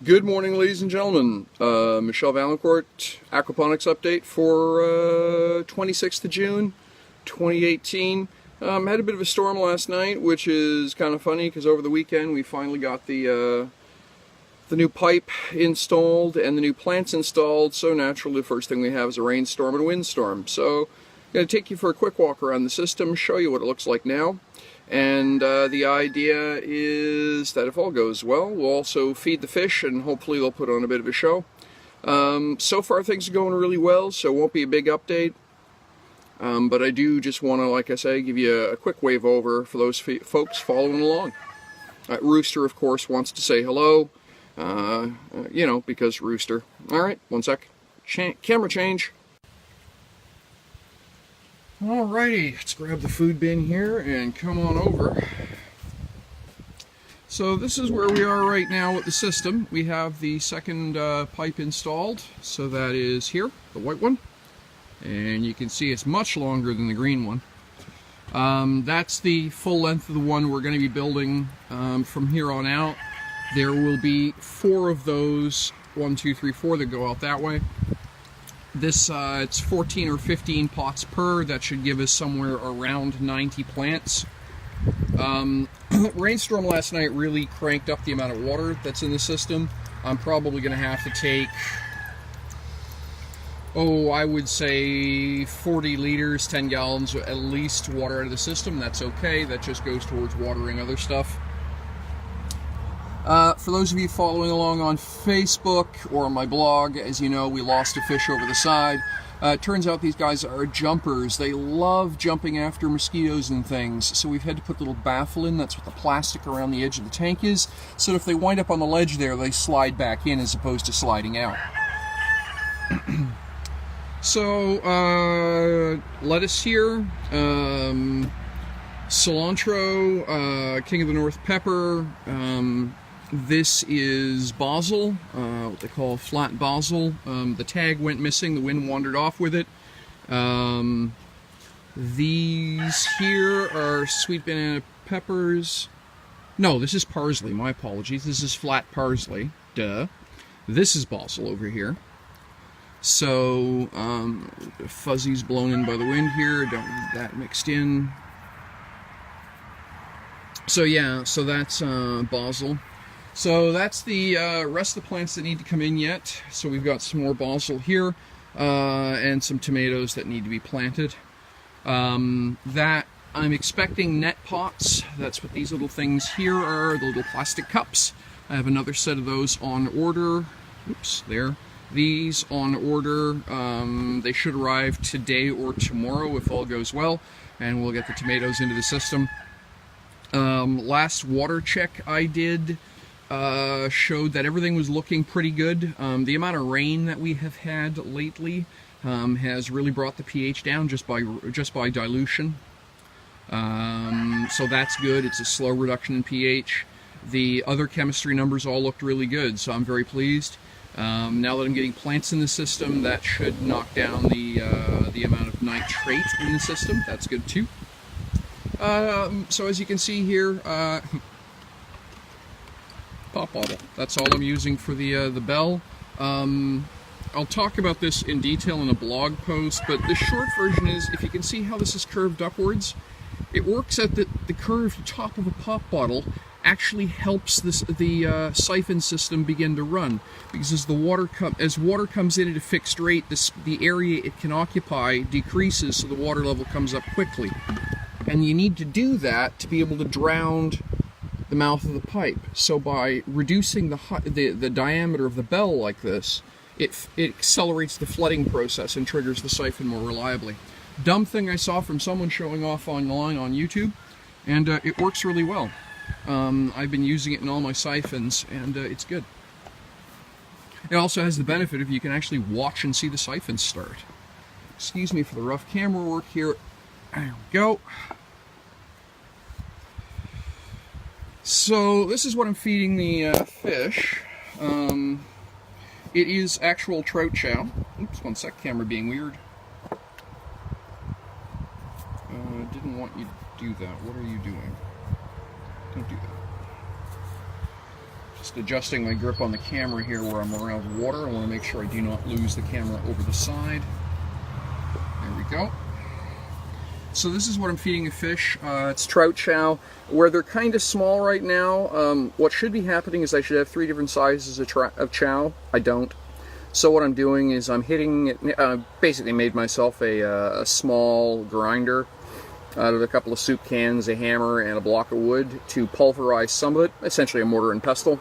Good morning, ladies and gentlemen. Michelle Valancourt, Aquaponics update for 26th of June, 2018. Had a bit of a storm last night, which is kind of funny because over the weekend we finally got the new pipe installed and the new plants installed. So naturally, the first thing we have is a rainstorm and a windstorm. So I'm going to take you for a quick walk around the system, show you what it looks like now. And the idea is that if all goes well, we'll also feed the fish and hopefully they'll put on a bit of a show. So far things are going really well, so it won't be a big update. But I do just want to, like I say, give you a quick wave over for those folks following along. Rooster, of course, wants to say hello, you know, because Rooster. Alright, one sec. Camera change. Alrighty, let's grab the food bin here and come on over. So this is where we are right now with the system. We have the second pipe installed, so that is here, the white one. And you can see it's much longer than the green one. That's the full length of the one we're going to be building from here on out. There will be 4 of those, 1, 2, 3, 4 that go out that way. This, it's 14 or 15 pots per. That should give us somewhere around 90 plants. Rainstorm last night really cranked up the amount of water that's in the system. I'm probably going to have to take, I would say 40 liters, 10 gallons at least water out of the system. That's okay. That just goes towards watering other stuff. For those of you following along on Facebook or on my blog, as you know, we lost a fish over the side. It turns out these guys are jumpers. They love jumping after mosquitoes and things, so we've had to put little baffle in. That's what the plastic around the edge of the tank is, so that if they wind up on the ledge there, they slide back in as opposed to sliding out. So, lettuce here, cilantro, King of the North pepper, this is basil, what they call flat basil. The tag went missing, the wind wandered off with it. These here are sweet banana peppers. No, this is parsley, my apologies. This is flat parsley, duh. This is basil over here. So, fuzzies blown in by the wind here, don't need that mixed in. So yeah, so that's basil. So that's the rest of the plants that need to come in yet. So we've got some more basil here, and some tomatoes that need to be planted. That I'm expecting net pots. That's what these little things here are, the little plastic cups. I have another set of those on order. Oops, there. These on order. They should arrive today or tomorrow if all goes well, and we'll get the tomatoes into the system. Last water check I did showed that everything was looking pretty good. The amount of rain that we have had lately has really brought the pH down just by dilution. So that's good. It's a slow reduction in pH. The other chemistry numbers all looked really good, so I'm very pleased. Now that I'm getting plants in the system, that should knock down the amount of nitrate in the system. That's good too. So as you can see here, pop bottle. That's all I'm using for the bell. I'll talk about this in detail in a blog post, but the short version is, if you can see how this is curved upwards, it works at the curved top of a pop bottle actually helps the siphon system begin to run, because as water comes in at a fixed rate, the area it can occupy decreases, so the water level comes up quickly. And you need to do that to be able to drown the mouth of the pipe. So by reducing the diameter of the bell like this, it accelerates the flooding process and triggers the siphon more reliably. Dumb thing I saw from someone showing off online on YouTube, and it works really well. I've been using it in all my siphons, and it's good. It also has the benefit of you can actually watch and see the siphons start. Excuse me for the rough camera work here. There we go. So this is what I'm feeding the fish. It is actual trout chow. Oops, one sec, camera being weird. Didn't want you to do that. What are you doing? Don't do that. Just just adjusting my grip on the camera here where I'm around water. I want to make sure I do not lose the camera over the side. There we go. So this is what I'm feeding the fish. It's trout chow. Where they're kind of small right now, what should be happening is I should have 3 different sizes of chow. I don't. So what I'm doing is I'm hitting it, basically made myself a small grinder out of a couple of soup cans, a hammer, and a block of wood to pulverize some of it, essentially a mortar and pestle,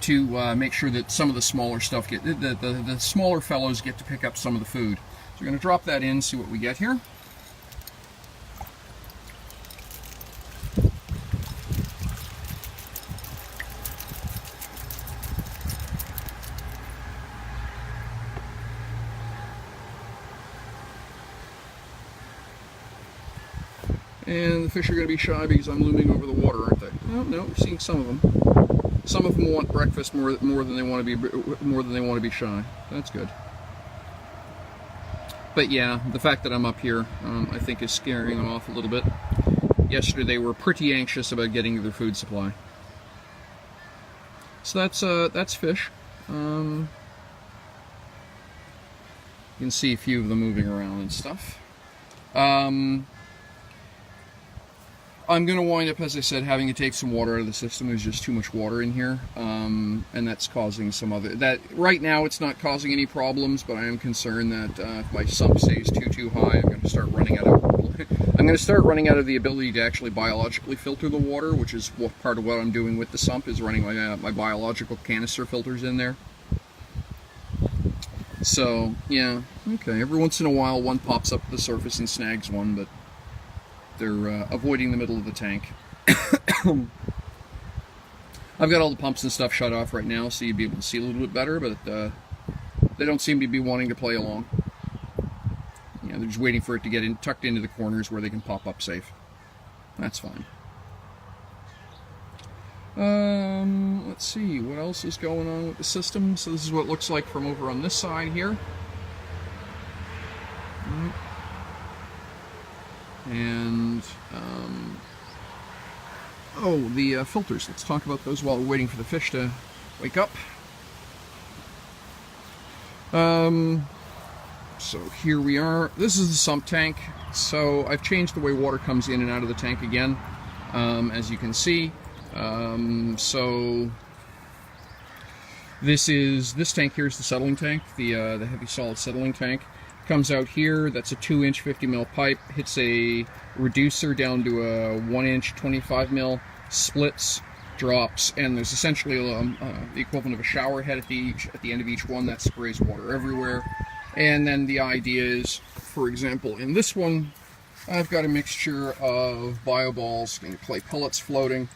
to make sure that some of the smaller stuff the smaller fellows get to pick up some of the food. So we're going to drop that in, see what we get here. And the fish are going to be shy because I'm looming over the water, aren't they? Oh, no, we're seeing some of them. Some of them want breakfast more than they want to be shy. That's good. But yeah, the fact that I'm up here, I think, is scaring them off a little bit. Yesterday they were pretty anxious about getting their food supply. So that's fish. You can see a few of them moving around and stuff. I'm going to wind up, as I said, having to take some water out of the system. There's just too much water in here, and that's causing some other... Right now it's not causing any problems, but I am concerned that if my sump stays too high, I'm going to start running out of the ability to actually biologically filter the water, which is part of what I'm doing with the sump, is running my biological canister filters in there. So, yeah, okay. Every once in a while one pops up to the surface and snags one, but they're avoiding the middle of the tank. I've got all the pumps and stuff shut off right now, so you'd be able to see a little bit better, but they don't seem to be wanting to play along. Yeah, they're just waiting for it to get tucked into the corners where they can pop up safe. That's fine. Let's see, what else is going on with the system? So this is what it looks like from over on this side here. And, the filters. Let's talk about those while we're waiting for the fish to wake up. So here we are. This is the sump tank. So I've changed the way water comes in and out of the tank again, as you can see. So this tank here is the settling tank, the heavy solid settling tank. Comes out here. That's a 2-inch 50mm pipe, hits a reducer down to a 1-inch 25mm, splits, drops, and there's essentially the equivalent of a shower head at the end of each one that sprays water everywhere. And then the idea is, for example, in this one, I've got a mixture of bioballs and clay pellets floating,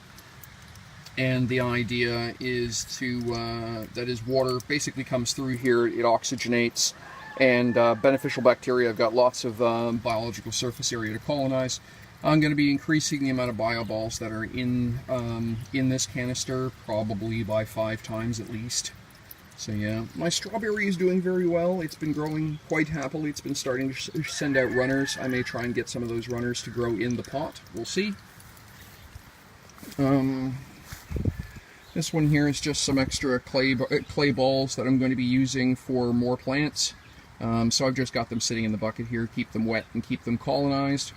and the idea is that as water basically comes through here, it oxygenates. And beneficial bacteria, I've got lots of biological surface area to colonize. I'm going to be increasing the amount of bioballs that are in this canister, probably by 5 times at least. So yeah, my strawberry is doing very well. It's been growing quite happily. It's been starting to send out runners. I may try and get some of those runners to grow in the pot. We'll see. This one here is just some extra clay balls that I'm going to be using for more plants. So I've just got them sitting in the bucket here, keep them wet and keep them colonized.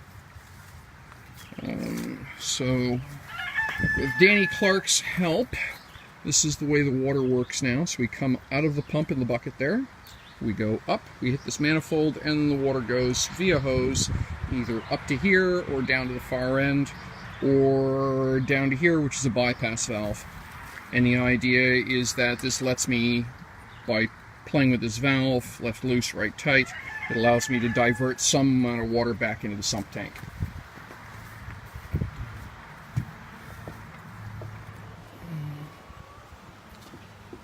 So with Danny Clark's help, this is the way the water works now. So we come out of the pump in the bucket there, we go up, we hit this manifold, and the water goes via hose either up to here or down to the far end, or down to here, which is a bypass valve. And the idea is that this lets me, by playing with this valve, left loose, right tight, it allows me to divert some amount of water back into the sump tank.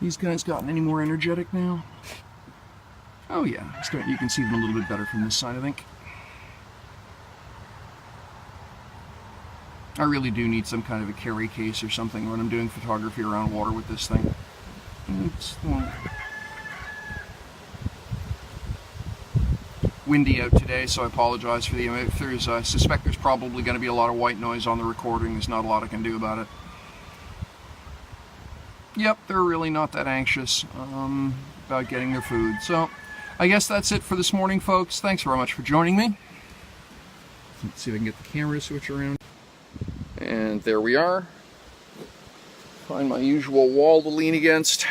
These guys gotten any more energetic now? Oh yeah, you can see them a little bit better from this side, I think. I really do need some kind of a carry case or something when I'm doing photography around water with this thing. It's windy out today, so I apologize for I suspect there's probably going to be a lot of white noise on the recording. There's not a lot I can do about it. yep, they're really not that anxious about getting their food. So I guess that's it for this morning, folks. Thanks very much for joining me. Let's see if I can get the camera to switch around. And there we are. Find my usual wall to lean against.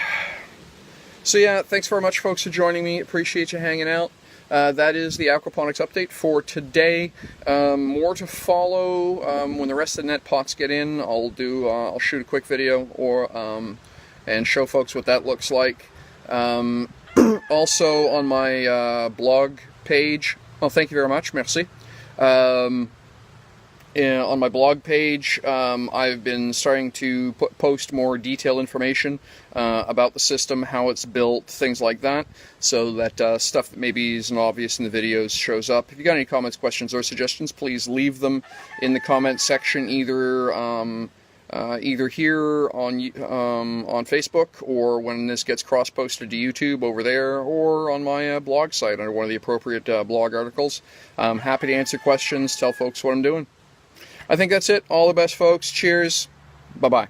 So yeah, thanks very much, folks, for joining me. Appreciate you hanging out. That is the Aquaponics update for today. More to follow when the rest of the net pots get in. I'll shoot a quick video and show folks what that looks like. Also on my blog page. Well, thank you very much. Merci. On my blog page, I've been starting to post more detailed information about the system, how it's built, things like that, so that stuff that maybe isn't obvious in the videos shows up. If you got any comments, questions, or suggestions, please leave them in the comment section, either here on Facebook, or when this gets cross-posted to YouTube over there, or on my blog site under one of the appropriate blog articles. I'm happy to answer questions, tell folks what I'm doing. I think that's it. All the best, folks. Cheers. Bye-bye.